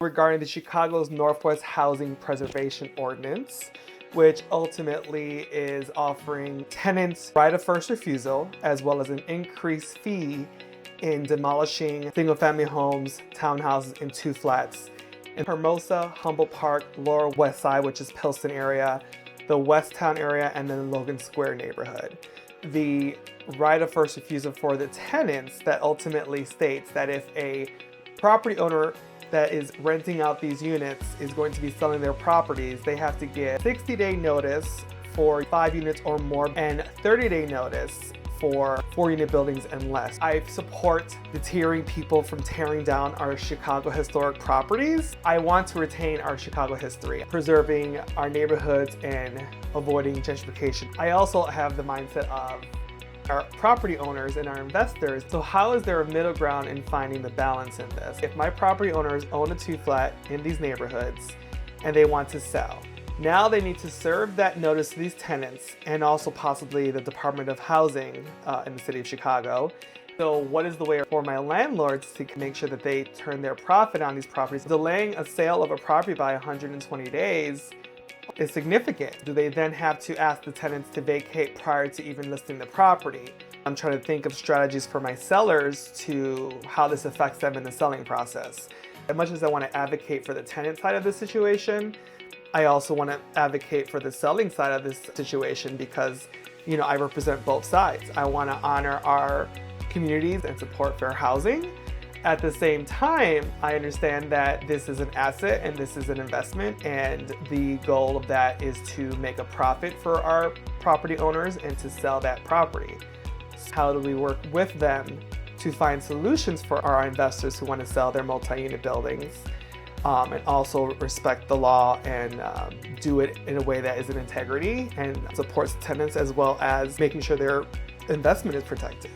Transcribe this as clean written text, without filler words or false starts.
regarding the Chicago's Northwest Housing Preservation Ordinance, which ultimately is offering tenants right of first refusal, as well as an increased fee in demolishing single-family homes, townhouses, and two flats in Hermosa, Humboldt Park, Lower West Side, which is Pilsen area, the West Town area, and then the Logan Square neighborhood. The right of first refusal for the tenants that ultimately states that if a property owner that is renting out these units is going to be selling their properties, they have to give 60-day notice for 5 units or more and 30-day notice for 4-unit buildings and less. I support deterring people from tearing down our Chicago historic properties. I want to retain our Chicago history, preserving our neighborhoods and avoiding gentrification. I also have the mindset of our property owners and our investors. So how is there a middle ground in finding the balance in this? If my property owners own a 2-flat in these neighborhoods and they want to sell, now they need to serve that notice to these tenants and also possibly the Department of Housing in the city of Chicago. So what is the way for my landlords to make sure that they turn their profit on these properties? Delaying a sale of a property by 120 days is significant. Do they then have to ask the tenants to vacate prior to even listing the property? I'm trying to think of strategies for my sellers to how this affects them in the selling process. As much as I want to advocate for the tenant side of the situation, I also want to advocate for the selling side of this situation because, I represent both sides. I want to honor our communities and support fair housing. At the same time, I understand that this is an asset and this is an investment, and the goal of that is to make a profit for our property owners and to sell that property. How do we work with them to find solutions for our investors who want to sell their multi-unit buildings and also respect the law and do it in a way that is in integrity and supports tenants as well as making sure their investment is protected?